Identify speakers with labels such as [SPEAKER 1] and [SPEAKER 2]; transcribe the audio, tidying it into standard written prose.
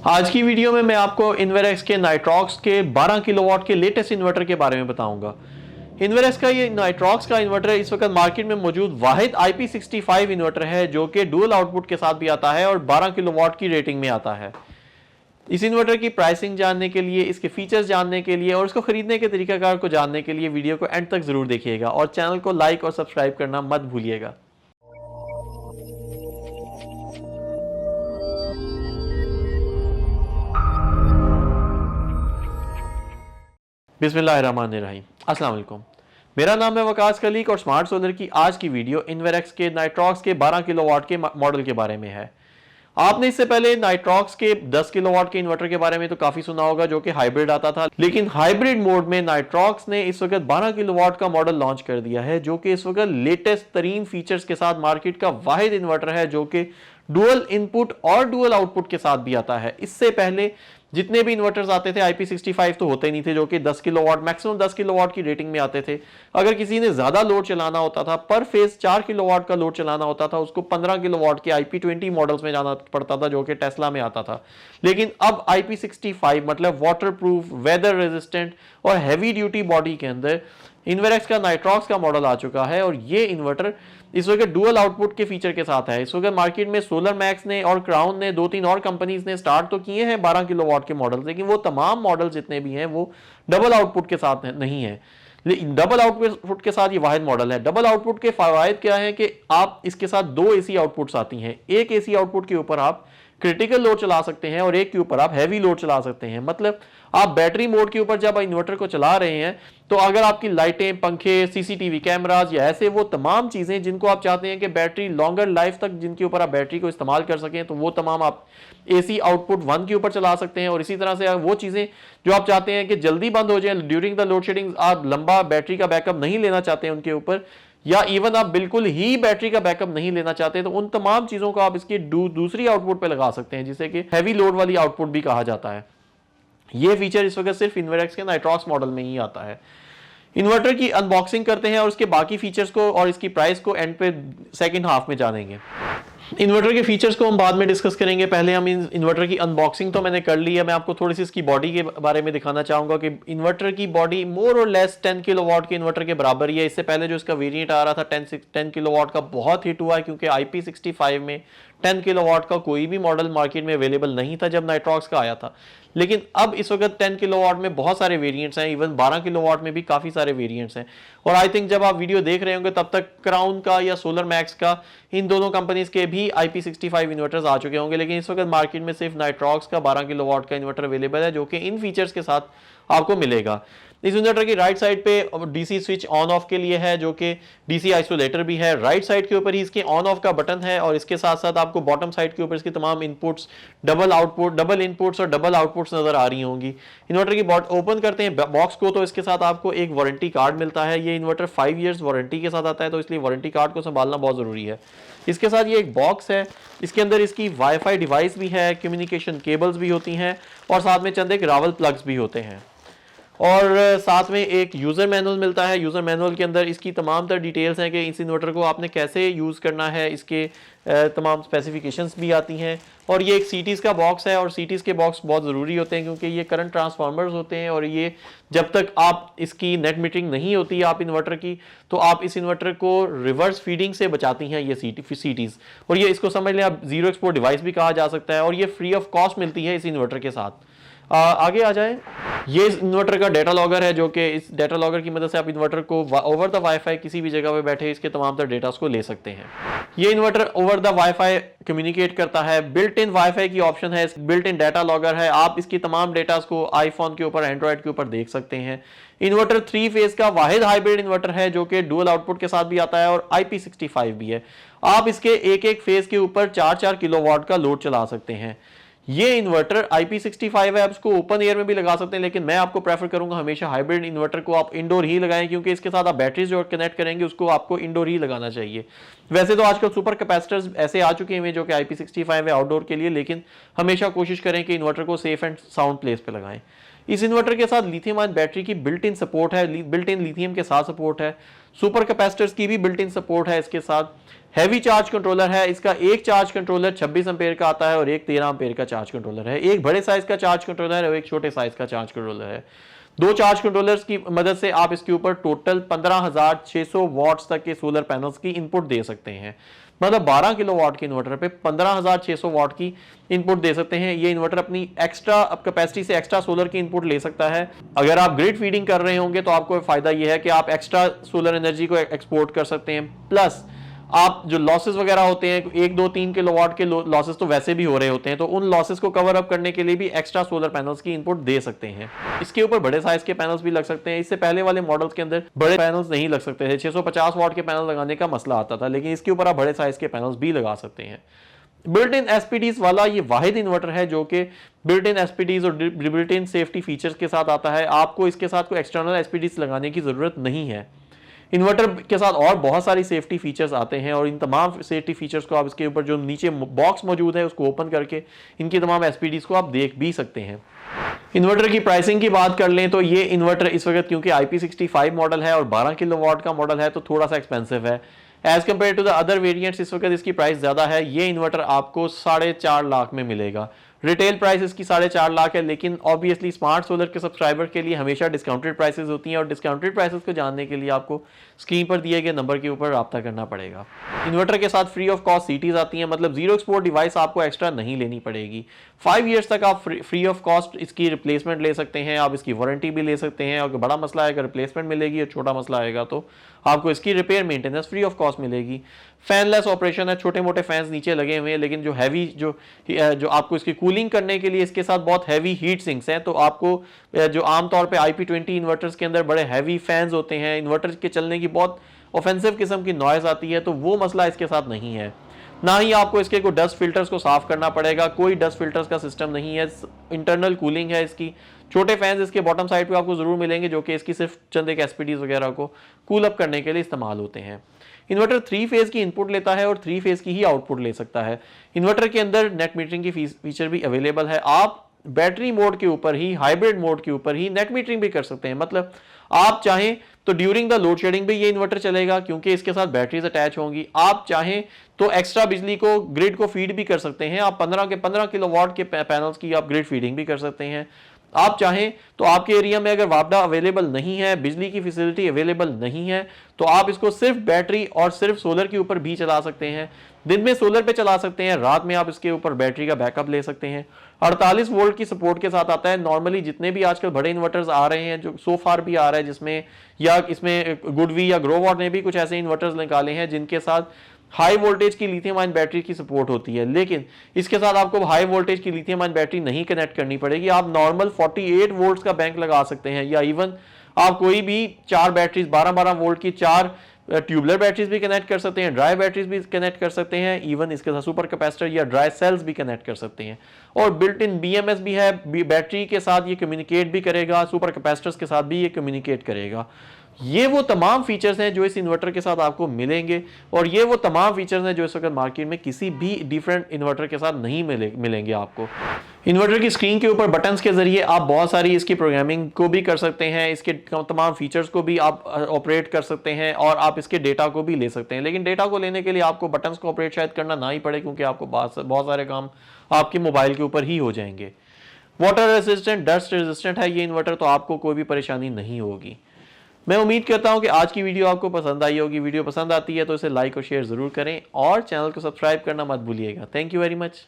[SPEAKER 1] आज की वीडियो में मैं आपको इन्वेरेक्स के नाइट्रॉक्स के 12 किलोवाट के लेटेस्ट इन्वर्टर के बारे में बताऊंगा। इन्वेरेक्स का ये नाइट्रॉक्स का इन्वर्टर इस वक्त मार्केट में मौजूद वाहिद IP65 इन्वर्टर है जो कि डुअल आउटपुट के साथ भी आता है और 12 किलोवाट की रेटिंग में आता है। इस इन्वर्टर की प्राइसिंग जानने के लिए, इसके फीचर्स जानने के लिए और इसको खरीदने के तरीकाकार को जानने के लिए वीडियो को एंड तक जरूर देखिएगा और चैनल को लाइक और सब्सक्राइब करना मत भूलिएगा। बिस्मिल्लाहिर्रहमानिर्रहीम। अस्सलाम वालेकुम। मेरा नाम है वकास कलीक और स्मार्ट सोलर की आज की वीडियो इन्वेरेक्स के नाइट्रॉक्स के 12 किलोवाट के मॉडल के बारे में है। आपने इससे पहले नाइट्रॉक्स के 10 किलोवाट के इन्वर्टर के बारे में तो काफी सुना होगा जो कि हाइब्रिड आता था, लेकिन हाइब्रिड मोड में नाइट्रॉक्स ने इस वक्त 12 किलोवाट का मॉडल लॉन्च कर दिया है जो कि इस वक्त लेटेस्ट तरीन फीचर्स के साथ मार्केट का वाहिद इन्वर्टर है जो कि डुअल इनपुट और डुअल आउटपुट के साथ भी आता है। इससे पहले जितने भी इन्वर्टर्स आते थे IP65 तो होते नहीं थे, जो कि 10 किलोवाट मैक्सिमम 10 किलोवाट की रेटिंग में आते थे। अगर किसी ने ज्यादा लोड चलाना होता था, पर फेज 4 किलोवाट का लोड चलाना होता था, उसको 15 किलोवाट के IP20 मॉडल्स में जाना पड़ता था जो कि टेस्ला में आता था। लेकिन अब IP65 मतलब वाटर प्रूफ, वेदर रेजिस्टेंट और हैवी ड्यूटी बॉडी के अंदर इन्वेरेक्स का नाइट्रॉक्स का मॉडल आ चुका है और ये इन्वर्टर इस वक्त डुअल आउटपुट के फीचर के साथ है। इस वक्त मार्केट में सोलर मैक्स ने और क्राउन ने, 2-3 और कंपनीज ने स्टार्ट तो किए हैं 12 किलोवाट के मॉडल, लेकिन वो तमाम मॉडल जितने भी हैं वो डबल आउटपुट के साथ नहीं है। डबल आउटपुट के साथ ये वाहिद मॉडल है। डबल आउटपुट के फायदे क्या है कि आप इसके साथ 2 AC आउटपुट्स आती हैं। एक AC आउटपुट के ऊपर आप क्रिटिकल लोड चला सकते हैं और एक के ऊपर आप हैवी लोड चला सकते हैं। मतलब आप बैटरी मोड के ऊपर जब इन्वर्टर को चला रहे हैं तो अगर आपकी लाइटें, पंखे, CCTV कैमराज या ऐसे वो तमाम चीजें जिनको आप चाहते हैं कि बैटरी लॉन्गर लाइफ तक जिनके ऊपर आप बैटरी को इस्तेमाल कर सकें, तो वो तमाम आप AC आउटपुट 1 के ऊपर चला सकते हैं। और इसी तरह से वो चीजें जो आप चाहते हैं कि जल्दी बंद हो जाए ड्यूरिंग द लोड शेडिंग, आप लंबा बैटरी का बैकअप नहीं लेना चाहते हैं उनके ऊपर, या इवन आप बिल्कुल ही बैटरी का बैकअप नहीं लेना चाहते, तो उन तमाम चीजों को आप इसकी दूसरी आउटपुट पे लगा सकते हैं, जिसे कि हैवी लोड वाली आउटपुट भी कहा जाता है। ये फीचर इस वक्त सिर्फ इन्वेरेक्स के नाइट्रॉक्स मॉडल में ही आता है। इन्वर्टर की अनबॉक्सिंग करते हैं और उसके बाकी फीचर्स को और इसकी प्राइस को एंड पे सेकंड हाफ में जानेंगे। इन्वर्टर के फीचर्स को हम बाद में डिस्कस करेंगे, पहले हम इन्वर्टर की अनबॉक्सिंग तो मैंने कर ली है। मैं आपको थोड़ी सी इसकी बॉडी के बारे में दिखाना चाहूंगा कि इन्वर्टर की बॉडी मोर और लेस 10 किलोवाट के इन्वर्टर के बराबर ही है। इससे पहले जो इसका वेरिएंट आ रहा था 10 किलोवाट का, बहुत हिट हुआ है क्योंकि IP65 में 10 किलोवाट का कोई भी मॉडल मार्केट में अवेलेबल नहीं था जब नाइट्रॉक्स का आया था। लेकिन अब इस वक्त 10 किलोवाट में बहुत सारे वेरिएंट्स हैं, इवन 12 किलोवाट में भी काफ़ी सारे वेरिएंट्स हैं। और आई थिंक जब आप वीडियो देख रहे होंगे तब तक क्राउन का या सोलर मैक्स का, इन दोनों कंपनीज के भी IP65 इन्वर्टर्स आ चुके होंगे, लेकिन इस वक्त मार्केट में सिर्फ नाइट्रॉक्स का 12 किलोवाट का इन्वर्टर अवेलेबल है जो कि इन फीचर्स के साथ आपको मिलेगा। इस इन्वर्टर की राइट साइड पे DC स्विच ऑन ऑफ के लिए है जो कि DC आइसोलेटर भी है। राइट साइड के ऊपर ही इसके ऑन ऑफ का बटन है और इसके साथ साथ आपको बॉटम साइड के ऊपर इसकी तमाम inputs, double output, double inputs और डबल आउटपुट्स नजर आ रही होंगी। इन्वर्टर की ओपन करते हैं बॉक्स को तो इसके साथ आपको एक वारंटी कार्ड मिलता है। ये इन्वर्टर 5 ईयर्स वारंटी के साथ आता है, तो इसलिए वारंटी कार्ड को संभालना बहुत जरूरी है। इसके साथ ये एक बॉक्स है, इसके अंदर इसकी वाईफाई डिवाइस भी है, कम्युनिकेशन केबल्स भी होती हैं और साथ में चंद एक रावल प्लग्स भी होते हैं। और साथ में एक यूज़र मैनुअल मिलता है। यूज़र मैनुअल के अंदर इसकी तमाम तर डिटेल्स हैं कि इस इन्वर्टर को आपने कैसे यूज़ करना है, इसके तमाम स्पेसिफिकेशंस भी आती हैं। और ये एक सीटीज़ का बॉक्स है और सीटीज़ के बॉक्स बहुत ज़रूरी होते हैं क्योंकि ये करंट ट्रांसफार्मर्स होते हैं और ये जब तक आप इसकी नेट मीटरिंग नहीं होती है आप इन्वर्टर की, तो आप इस इन्वर्टर को रिवर्स फीडिंग से बचाती हैं ये सीटीज़। और ये इसको समझ लें आप जीरो एक्सपोर्ट डिवाइस भी कहा जा सकता है और ये फ्री ऑफ कॉस्ट मिलती है इस इन्वर्टर के साथ। आगे आ जाए, ये इस इन्वर्टर का डेटा लॉगर है जो कि इस डेटा लॉगर की मदद से आप इन्वर्टर को ओवर द वाईफाई किसी भी जगह पे बैठे इसके तमाम तर डेटा को ले सकते हैं। ये inverter over the wifi communicate करता है। बिल्ट इन वाईफाई की ऑप्शन है, बिल्ट इन डेटा लॉगर है। आप इसकी तमाम डेटा को आईफोन के ऊपर, एंड्रॉइड के ऊपर देख सकते हैं। इन्वर्टर 3 फेज का वाहिद हाइब्रिड इन्वर्टर है जो कि डुअल आउटपुट के साथ भी आता है और IP65 भी है। आप इसके एक एक फेज के ऊपर 4-4 किलोवाट का लोड चला सकते हैं। ये इन्वर्टर IP65 है, आप इसको ओपन एयर में भी लगा सकते हैं, लेकिन मैं आपको प्रेफर करूंगा हमेशा हाइब्रिड इन्वर्टर को आप इंडोर ही लगाएं क्योंकि इसके साथ आप बैटरीज जो कनेक्ट करेंगे उसको आपको इंडोर ही लगाना चाहिए। वैसे तो आजकल सुपर कैपेसिटर्स ऐसे आ चुके हैं जो कि IP65 है आउटडोर के लिए, लेकिन हमेशा कोशिश करें कि इन्वर्टर को सेफ एंड साउंड प्लेस पे लगाएं। इस इन्वर्टर के साथ लिथियम आयन बैटरी की बिल्ट इन सपोर्ट है, बिल्ट इन लिथियम के साथ सपोर्ट है, सुपर कैपेसिटर्स की भी बिल्ट इन सपोर्ट है इसके साथ। हैवी चार्ज कंट्रोलर है, इसका एक चार्ज कंट्रोलर 26 एम्पेयर का आता है और एक 13 एम्पेयर का चार्ज कंट्रोलर है। एक बड़े साइज का चार्ज कंट्रोलर है और एक छोटे साइज का चार्ज कंट्रोलर है। दो चार्ज कंट्रोलर्स की मदद से आप इसके ऊपर टोटल 15,600 वॉट्स तक के सोलर पैनल्स की इनपुट दे सकते हैं। मतलब 12 किलोवाट के इन्वर्टर पे 15,600 वॉट की इनपुट दे सकते हैं। ये इन्वर्टर अपनी एक्स्ट्रा कैपेसिटी से एक्स्ट्रा सोलर की इनपुट ले सकता है। अगर आप ग्रिड फीडिंग कर रहे होंगे तो आपको फायदा ये है कि आप एक्स्ट्रा सोलर एनर्जी को एक्सपोर्ट कर सकते हैं, प्लस आप जो लॉसेस वगैरह होते हैं 1, 2, 3 किलोवाट के लॉसेस तो वैसे भी हो रहे होते हैं, तो उन लॉसेस को कवर अप करने के लिए भी एक्स्ट्रा सोलर पैनल्स की इनपुट दे सकते हैं। इसके ऊपर बड़े साइज के पैनल्स भी लग सकते हैं। इससे पहले वाले मॉडल्स के अंदर बड़े पैनल्स नहीं लग सकते थे, 650 वॉट के पैनल लगाने का मसला आता था, लेकिन इसके ऊपर आप बड़े साइज के पैनल्स भी लगा सकते हैं। बिल्ट इन एसपीडीज वाला ये वाहिद इन्वर्टर है जो कि बिल्ट इन एसपीडीज और बिल्ट इन सेफ्टी फीचर्स के साथ आता है। आपको इसके साथ कोई एक्सटर्नल एसपीडीज लगाने की जरूरत नहीं है। इन्वर्टर के साथ और बहुत सारी सेफ्टी फीचर्स आते हैं और इन तमाम सेफ्टी फीचर्स को आप इसके ऊपर जो नीचे बॉक्स मौजूद है उसको ओपन करके इनकी तमाम एसपीडीज को आप देख भी सकते हैं। इन्वर्टर की प्राइसिंग की बात कर लें तो ये इन्वर्टर इस वक्त क्योंकि IP65 मॉडल है और 12 किलोवाट का मॉडल है तो थोड़ा सा एक्सपेंसिव है as compared to the other variants. इस वक्त इसकी प्राइस ज़्यादा है। ये इन्वर्टर आपको 4.5 लाख में मिलेगा। रिटेल प्राइस इसकी 4.5 लाख है, लेकिन ऑब्वियसली स्मार्ट सोलर के सब्सक्राइबर के लिए हमेशा डिस्काउंटेड प्राइसेस होती हैं और डिस्काउंटेड प्राइसेस को जानने के लिए आपको स्क्रीन पर दिए गए नंबर के ऊपर रब्ता करना पड़ेगा। इन्वर्टर के साथ फ्री ऑफ कॉस्ट सीटीज आती हैं, मतलब जीरो एक्सपोर्ट डिवाइस आपको एक्स्ट्रा नहीं लेनी पड़ेगी। 5 ईयर्स तक आप फ्री ऑफ कॉस्ट इसकी रिप्लेसमेंट ले सकते हैं, आप इसकी वारंटी भी ले सकते हैं। और बड़ा मसला आएगा रिप्लेसमेंट मिलेगी और छोटा मसला आएगा तो आपको इसकी repair maintenance free of cost मिलेगी। फैनलेस ऑपरेशन है, छोटे मोटे फैंस नीचे लगे हुए हैं, लेकिन जो हैवी जो आपको इसकी कूलिंग करने के लिए इसके साथ बहुत हैवी हीट सिंक्स हैं। तो आपको जो आमतौर पे IP20 इन्वर्टर्स के अंदर बड़े हैवी फैंस होते हैं, इन्वर्टर के चलने की बहुत ऑफेंसिव किस्म की नॉइज आती है, तो वो मसला इसके साथ नहीं है। ना ही आपको इसके कोई डस्ट फिल्टर्स को साफ करना पड़ेगा, कोई डस्ट फिल्टर्स का सिस्टम नहीं है। इंटरनल कूलिंग है इसकी। छोटे फैंस इसके बॉटम साइड पे आपको जरूर मिलेंगे जो कि इसकी सिर्फ चंद एक एसपीडीज वगैरह को कूल अप करने के लिए इस्तेमाल होते हैं। इन्वर्टर 3 फेज की इनपुट लेता है और 3 फेज की ही आउटपुट ले सकता है। इन्वर्टर के अंदर नेट मीटरिंग की फीचर भी अवेलेबल है। आप बैटरी मोड के ऊपर ही, हाइब्रिड मोड के ऊपर ही नेट मीटरिंग भी कर सकते हैं। मतलब आप चाहें तो ड्यूरिंग द लोड शेडिंग भी ये इन्वर्टर चलेगा क्योंकि इसके साथ बैटरीज अटैच होंगी। आप चाहें तो एक्स्ट्रा बिजली को ग्रिड को फीड भी कर सकते हैं। आप 15 किलोवाट के पैनल्स की आप ग्रिड फीडिंग भी कर सकते हैं। आप चाहें तो आपके एरिया में अगर वापडा अवेलेबल नहीं है, बिजली की फैसिलिटी अवेलेबल नहीं है, तो आप इसको सिर्फ बैटरी और सिर्फ सोलर के ऊपर भी चला सकते हैं। दिन में सोलर पे चला सकते हैं, रात में आप इसके ऊपर बैटरी का बैकअप ले सकते हैं। 48 वोल्ट की सपोर्ट के साथ आता है। नॉर्मली जितने भी आजकल बड़े इन्वर्टर्स आ रहे हैं, जो सो फार भी आ रहा है जिसमें या इसमें गुडवी या ग्रोवॉट ने भी कुछ ऐसे इन्वर्टर्स निकाले हैं जिनके साथ हाई वोल्टेज की लिथियम आयन बैटरी की सपोर्ट होती है, लेकिन इसके साथ आपको हाई वोल्टेज की लिथियम आयन बैटरी नहीं कनेक्ट करनी पड़ेगी। आप नॉर्मल 48 वोल्ट्स का बैंक लगा सकते हैं या इवन आप कोई भी 4 बैटरीज 12-12 वोल्ट की 4 ट्यूबलर बैटरीज भी कनेक्ट कर सकते हैं, ड्राई बैटरीज भी कनेक्ट कर सकते हैं, इवन इसके साथ सुपर कैपेसिटर या ड्राई सेल्स भी कनेक्ट कर सकते हैं। और बिल्ट इन BMS भी है, बैटरी के साथ ये कम्युनिकेट भी करेगा, सुपर कैपेसिटर्स के साथ भी ये कम्युनिकेट करेगा। ये वो तमाम फीचर्स हैं जो इस इन्वर्टर के साथ आपको मिलेंगे और ये वो तमाम फीचर्स हैं जो इस वक्त मार्केट में किसी भी डिफरेंट इन्वर्टर के साथ नहीं मिलेंगे आपको। इन्वर्टर की स्क्रीन के ऊपर बटन्स के जरिए आप बहुत सारी इसकी प्रोग्रामिंग को भी कर सकते हैं, इसके तमाम फीचर्स को भी आप ऑपरेट कर सकते हैं और आप इसके डेटा को भी ले सकते हैं। लेकिन डेटा को लेने के लिए आपको बटन्स को ऑपरेट शायद करना ना ही पड़े क्योंकि आपको बहुत सारे काम आपके मोबाइल के ऊपर ही हो जाएंगे। वाटर रेजिस्टेंट, डस्ट रेजिस्टेंट है ये इन्वर्टर, तो आपको कोई भी परेशानी नहीं होगी। मैं उम्मीद करता हूं कि आज की वीडियो आपको पसंद आई होगी। वीडियो पसंद आती है तो इसे लाइक और शेयर जरूर करें और चैनल को सब्सक्राइब करना मत भूलिएगा। Thank you very much.